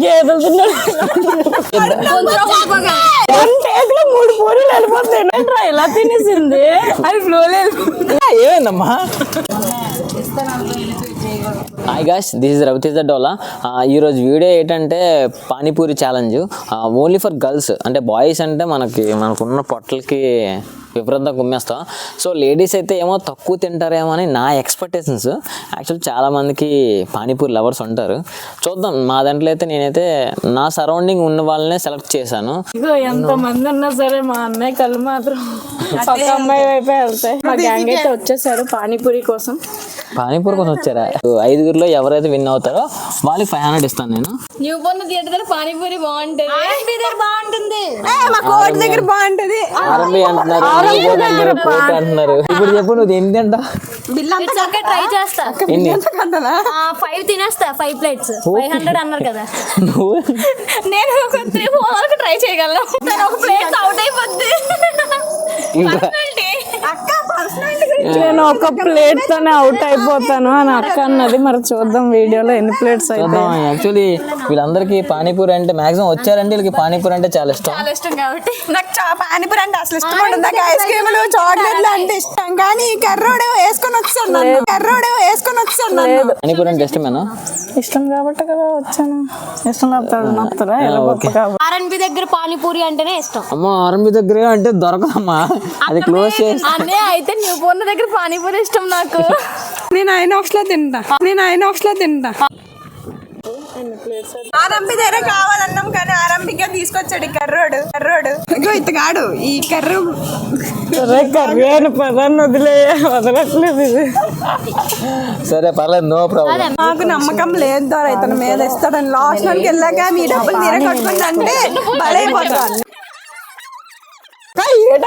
గేదెలు తిన్నాడు 3 పూరీలు వెళ్ళిపోతాయి ఇలా తినేసింది అది ఫ్లో లేదు ఏమైందమ్మా? Hi guys, this is Raviteja Dola. ఈరోజు వీడియో ఏంటంటే panipuri challenge. Only for girls. అంటే బాయ్స్ అంటే మనకున్న పొట్టలకి విపరీతంగా గుమ్మేస్తాం. సో లేడీస్ అయితే ఏమో తక్కువ తింటారేమో అని నా ఎక్స్పెక్టేషన్స్. యాక్చువల్లీ చాలామందికి పానీపూరి లవర్స్ ఉంటారు. చూద్దాం. మా దాంట్లో అయితే నేనైతే నా సరౌండింగ్ ఉన్న వాళ్ళనే సెలెక్ట్ చేశాను. ఇగో ఎంతమంది ఉన్నా సరే మా అన్నయ్య కళ్ళు మాత్రం ఒక అమ్మాయి వైపే వెళ్తాయి. మా గ్యాంగ్ అయితే వచ్చేసారు పానీపూరి కోసం. పానీపూరి కోసం వచ్చారా? 5గురిలో ఎవరైతే విన్ అవుతారో వాళ్ళకి 500 ఇస్తాను నేను. న్యూ బోర్న్ థియేటర్ పానీపూరి బాగుంటుంది, ఆర్ఎంబి అంటున్నారు. ఇప్పుడు చెప్పు, నువ్వు ఎన్ని తింటా? ట్రై చేస్తా. 5 తినేస్తా. 5 ప్లేట్స్ 500 అన్నారు కదా. నేను 3-4 వరకు ట్రై చేయగలను. ఒక ప్లేట్ అవుట్ అయిపోద్ది. నేను ఒక ప్లేట్ తోనే అవుట్ అయిపోతాను అని అక్క అన్నది. మరి చూద్దాం వీడియోలో ఎన్ని ప్లేట్స్ అయితే. యాక్చువల్లీ వీళ్ళందరికీ పానీపూరి అంటే మాక్సిమం వచ్చారంటే వీళ్ళకి పానీపూరి అంటే చాలా ఇష్టం కాబట్టి నాకు పానీపూరి అంటే అసలు ఇష్టం ఉండదు. నాకు ఐస్ క్రీములు చాక్లెట్లు అంటే ఇష్టం. కానీ కర్రోడు వేసుకొని వచ్చాను. పానీపూరి అంటే ఇష్టమేనా? ఇష్టం కాబట్టి కదా వచ్చాను. ఇష్టం నప్పుతారా ఆర్ఎన్బి దగ్గర పానీపూరి అంటేనే ఇష్టం. అమ్మ ఆర్ఎంబి దగ్గర అంటే దొరకదమ్మా, అది క్లోజ్ చేసి. అనే అయితే న్యూ బోర్న్ దగ్గర పానీపూరి ఇష్టం నాకు. నేను ఐనాక్స్ లో తింటా. ఆరంభి దగ్గర కావాలన్నాం కానీ ఆరంభిగా తీసుకొచ్చాడు ఈ కర్రోడు. ఇగో ఇతగాడు ఈ కర్రు కర్రీ అని పదాన్ని వదలట్లేదు ఇది. సరే పర్లేదు, నో ప్రాబ్లం. నాకు నమ్మకం లేదు ద్వారా ఇతని మీద ఇస్తాడని. లాస్ట్ లోకి వెళ్ళాక మీ డబ్బులు మీరే కట్టుకుంటా అంటే బలైపోతాను. ఎంత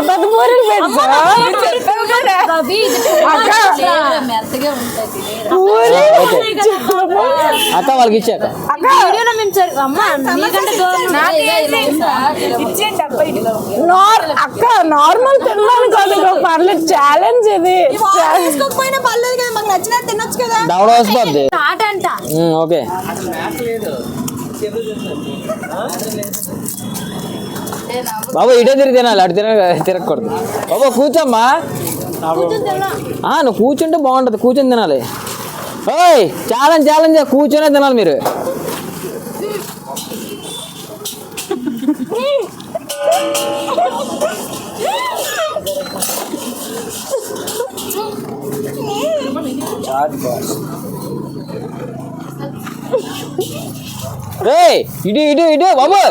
పెద్ద పూరీలు పెడతా అక్క వాళ్ళకి ఇచ్చాక అక్క నార్మల్ తిన్నాను కాదు, పర్లేదు. ఛాలెంజ్ ఇది. తీసుకోకపోయినా పర్లేదు కదా, మాకు నచ్చినట్టు తినొచ్చు కదా. దవడ వస్తుంది. ఓకే బాబు ఇటే తిరిగి తినాలి, అటు తిరగకూడదు. బాబు కూర్చోమ్మా. నువ్వు కూర్చుంటే బాగుంటుంది, కూర్చొని తినాలి. ఓయ్ ఛాలెంజ్ కూర్చొనే తినాలి మీరు. ఇటు బాబు.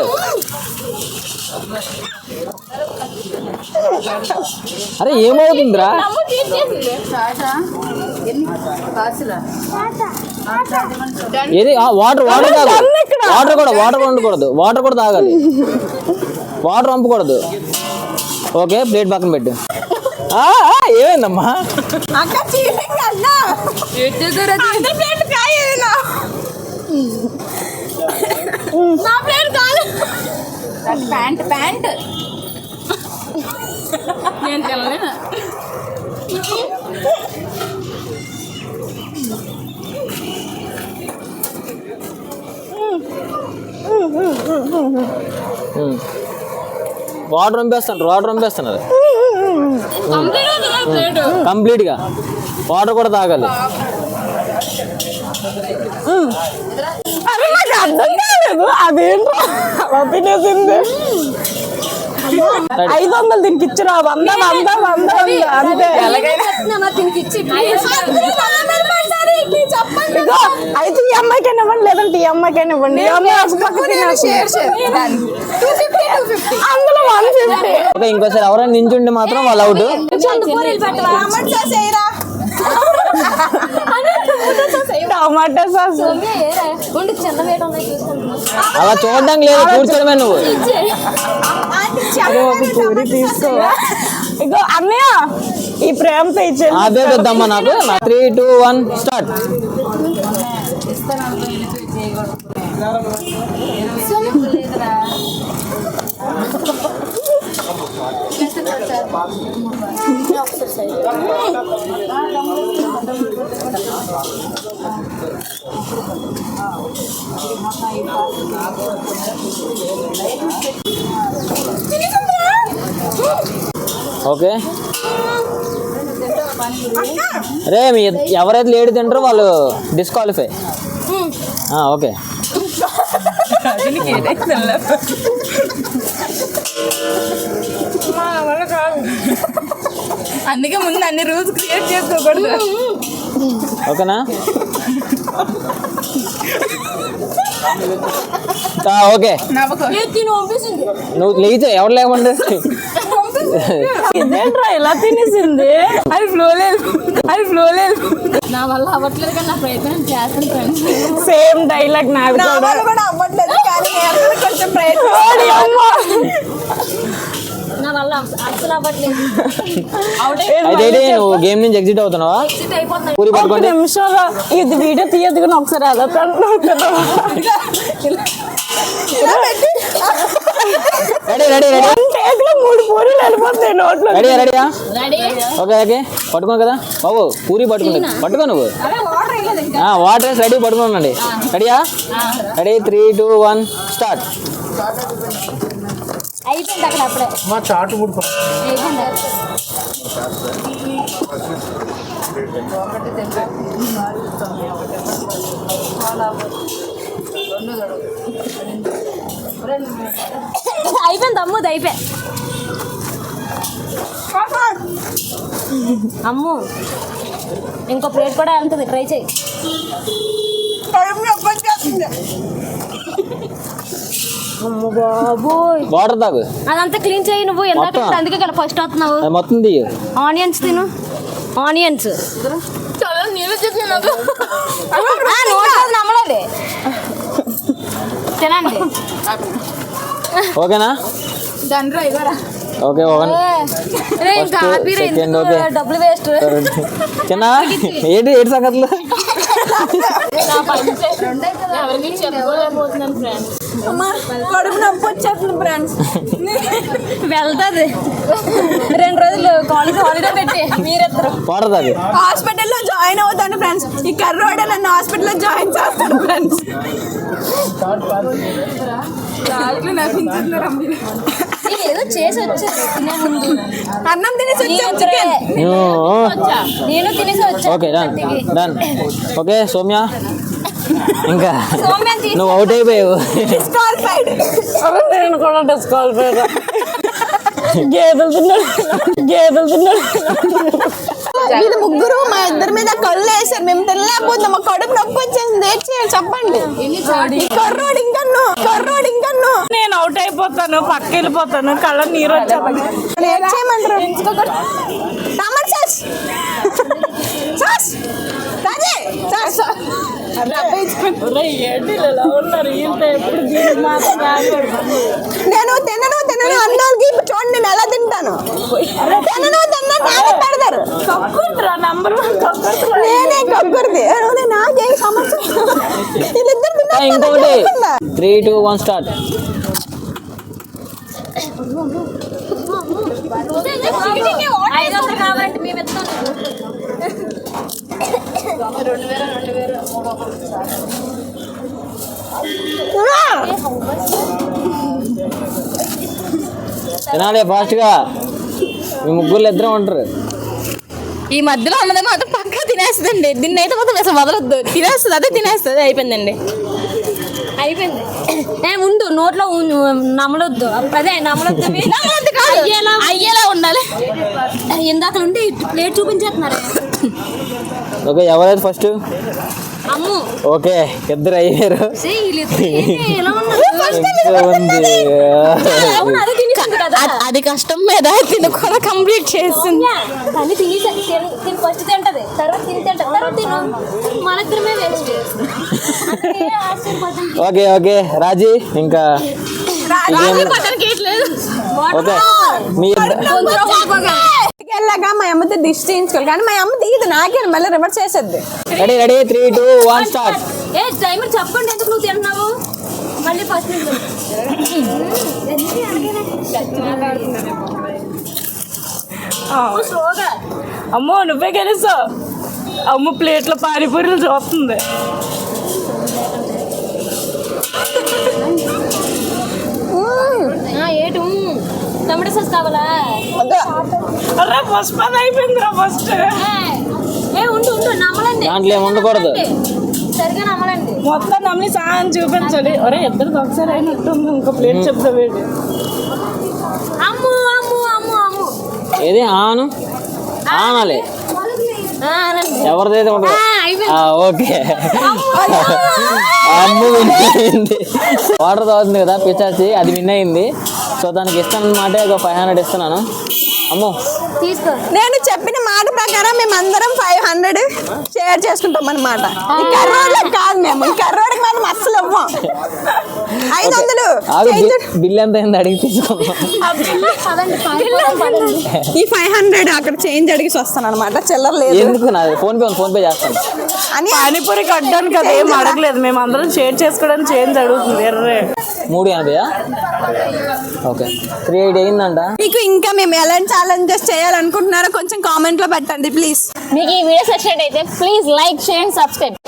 అరే ఏమవుతుందిరా? ఏది వాటర్ కాదు, వాటర్ ఉండకూడదు. వాటర్ కూడా తాగాలి, వాటర్ పంపకూడదు. ఓకే ప్లేట్ పక్కన పెట్టు. ఏమైందమ్మా? ప్యాంట్ నేను తినలేను. వాటర్ పంపేస్తున్నారు కంప్లీట్ గా. వాటర్ కూడా తాగాలి. అదేంటో అలా తినేసింది. 500 దీనికి ఇచ్చిరా. 100 అంతే. అయితే ఈ అమ్మాయికైనా ఇవ్వండి, లేదంటే ఈ అమ్మాయికైనా ఇవ్వండి. అందులో 150. ఓకే ఇంకోసారి ఎవరైనా నించుంటే మాత్రం వాళ్ళు అవుట్. టమాటా సాస్ అలా చూడడానికి లేదు, కూర్చోడమే నువ్వు. పూరి తీసుకో. ఇగో అన్నయ్య ఈ ప్రేమతో ఇచ్చే అదే పెద్దమ్మా. నాకు 3, 2, 1 స్టార్ట్. ఓకే అరే మీ ఎవరైతే లేడీ తింటారో వాళ్ళు డిస్క్వాలిఫై. ఓకే అందుకే ముందు అన్ని రూల్స్ క్రియేట్ చేసుకోకూడదు. ఓకేనా? ఓకే నువ్వు లేచా ఎవరు లేకుండా ఇదేంట్రా ఇలా తినేసింది? అది ఫ్లో లేదు, అది ఫ్లో లేదు. నా వల్ల అవ్వట్లేదు కానీ నా ప్రయత్నం చేస్తాను ఫ్రెండ్స్. సేమ్ డైలాగ్ నాది కూడా అవ్వట్లేదు కానీ కొంచెం నా వల్ల అసలు అవ్వట్లేదు. అయితే నువ్వు గేమ్ నుంచి ఎగ్జిట్ అవుతున్నావా? పూరి ఒక పట్టుకోండి. నిమిషంలో ఇది వీడియో తీయద్దు కానీ ఒకసారి అలా రెడీ రెడీ రెడీ 3 పూరీలు వెళ్ళిపోతాయి నోట్లో. రెడీయా రెడీయా? రెడీ ఓకే ఓకే పట్టుకో కదా బాబు. పూరి పట్టుకోండి, పట్టుకో నువ్వు. వాటర్ వేసి రెడీ పట్టుకోండి. రెడీయా? Ready 3, 2, 1 start. అయిపోయింది అక్కడ అప్పుడే మా చాటు పుడుకో. అయిపోయింది. అయిపోయింది అమ్ముది అయిపోయి. అమ్ము ఇంకో ప్లేట్ కూడా వెళ్తుంది, ట్రై చేయి. అమ్మ బాబోయ్, వాటర్ తాగు. అదంతా క్లీన్ చేయి నువ్వు. ఎంత మొత్తం. అందుకే కదా ఫస్ట్ వస్తున్నావు. అది మొత్తం తీయు. ఆనియన్స్ తిను, ఆనియన్స్. నమ్మలేదు తినండి. ఓకేనా? ఓకే ఓకే ఇంకా హ్యాపీ సెకండ్ ఓకే. డబ్బులు వేస్ట్. చిన్న ఏంటి ఏంటి సంగతులు? కడుపు నొప్పి వచ్చేస్తుంది ఫ్రెండ్స్. వెళ్తుంది 2 రోజులు కాలేజ్ హాలిడే పెట్టి మీరిద్దరు వాటర్ తాగు. హాస్పిటల్లో జాయిన్ అవుతాను ఫ్రెండ్స్. ఈ కర్రోడే నన్ను హాస్పిటల్లో జాయిన్ చేస్తాను ఫ్రెండ్స్. ఏదో చేసి వచ్చారు తినే ముందు. అన్నం తినేసి వచ్చాను. నేను తినేసి వచ్చాను. Okay done done. Okay Soumya ఇంకా సౌమ్య తీసి నువ్వు అవుట్ అయిపోయావు. డిస్క్వాలిఫైడ్. నేను కూడా డిస్క్వాలిఫైడ్. గేదెలు తిన్నాడు, గేదెలు తిన్నాడు. వీళ్ళు ముగ్గురు మా ఇద్దరి మీద కళ్ళు వేసారు. మేము తినలేకపోతున్నాం. మా కడుపు నొప్పి వచ్చేసింది. ఏం చేయాలి చెప్పండి. కర్రోడు ఇంకన్ను, కర్రోడు ఇంకన్ను. నేను అవుట్ అయిపోతాను, పక్క వెళ్ళిపోతాను, కళ్ళ నీరు వచ్చేది. ఏం చేయమంటారు? టమాటా సాస్, సాస్, రాజే, సాస్. ఏంటి ఇలా ఉన్నారు ఇంత? ఎప్పుడు దీనికి మాత్రం రాకూడదు. నేను తినను తినను అన్నోళ్ళకి ఇప్పుడు చూడండి నేను ఎలా తింటాను. తినను తిన్నా నాకే పెడతారు. కక్కుంటారా? నంబర్ 1 కక్కుంటారా? నేనే కక్కుర్ది. నాకేం సమస్య. వీళ్ళిద్దరు ఇంకొకటి 3, 2, 1 స్టార్ట్. ఐదొందలు కావాలంటే మేము ఇస్తాం. తినాలి ఫాస్ట్గా. మీ ముగ్గురు ఇద్దరు ఉంటారు. ఈ మధ్యలో ఉన్నది మాత్రం పక్కా తినేస్తుందండి. దీన్ని అయితే మాత్రం అసలు వదలొద్దు. తినేస్తుంది, అదే తినేస్తుంది. అయిపోయిందండి. అయిపోయింది. ఉండు నోట్లో నమలొద్దు. అదే నమలొద్దు. అయ్యేలా ఉండాలి. ఇందాక ఉంటే ప్లేట్ చూపించేస్తున్నారు. ఓకే ఎవరైతే ఫస్ట్? అమ్ము ఓకే ఇద్దరు అయ్యారు. ఎలా ఉన్నారు? అవును, అదే తినేసింది కదా. అది కష్టం మీద తిని కూడా కంప్లీట్ చేస్తుంది. కానీ తిని ఫస్ట్ తింటది, తర్వాత తింటది, తర్వాత తిను. మన ఇద్దరమే వేస్ట్. ఓకే ఓకే రాజీ ఇంకా ఓకే మీ వెళ్ళాక మా అమ్మతో దిష్టి తీయించుకోవాలి. కానీ మా అమ్మ తీయదు, నాకే మళ్ళీ రివర్స్ చేసేది. Ready ready 3, 2, 1 start. ఏ టైమర్ చెప్పండి ఎందుకు నువ్వు తింటున్నావు? మళ్ళీ ఫస్ట్. స్లోగా. అమ్మో నువ్వే గెలుస్తావు. అమ్మ ప్లేట్లో పానీపూరీలు చూస్తుంది. ఏటు టమాటో సాస్ కావాలా? అరే ఫస్ట్ పని అయిపోయిందిరా ఫస్ట్. ఉండు నమ్మలండి. దాంట్లో ఏమి ఉండకూడదు. సరిగా నమ్మలండి. మొత్తం నమ్మి సాయం చూపించాలి. అరే ఇద్దరికి ఒకసారి అయినట్టుంది. ఇంకో ప్లేట్ చెప్తావేంటి? అమ్ము అమ్ము అమ్ము అమ్ము. ఏది ఆను ఆనాలి. ఎవరిదైతే ఉంటుంది. ఓకే అమ్ము విన్ అయింది. వాటర్ తాగుతుంది కదా పిచ్చాచి, అది విన్ అయింది. సో దానికి ఇస్తాను అనమాట. ఒక 500 ఇస్తున్నాను. అమ్ము తీసుకో. నేను చెప్పిన మాట ప్రకారం మేము అందరం 500 షేర్ చేసుకుంటాం అనమాట. ఈ కర్రోడ్లకు కాదు, మేము ఈ కర్రోడ్కి మనం అస్సలు ఇవ్వం. 500 బిల్ ఎంత అయింది అడిగి తీసుకున్నాం. ఈ 500 అక్కడ చేంజ్ అడిగి వస్తాను అనమాట. చిల్లర లేదు. ఎందుకు నాది ఫోన్ పే చేస్తాను అని పానీపూరి కట్టడానికి కదా ఏం అడగలేదు. మేము అందరం షేర్ చేసుకోవడానికి చేంజ్ అడుగుతుంది. ఎర్రే 380. ఓకే 380 అయిందంట. మీకు ఇంకా మేము ఎలాంటి ఛాలెంజెస్ చేయాలనుకుంటున్నారో కొంచెం కామెంట్ లో పెట్టండి ప్లీజ్. మీకు ఈ వీడియోస్ నచ్చినట్టయితే please like share and subscribe.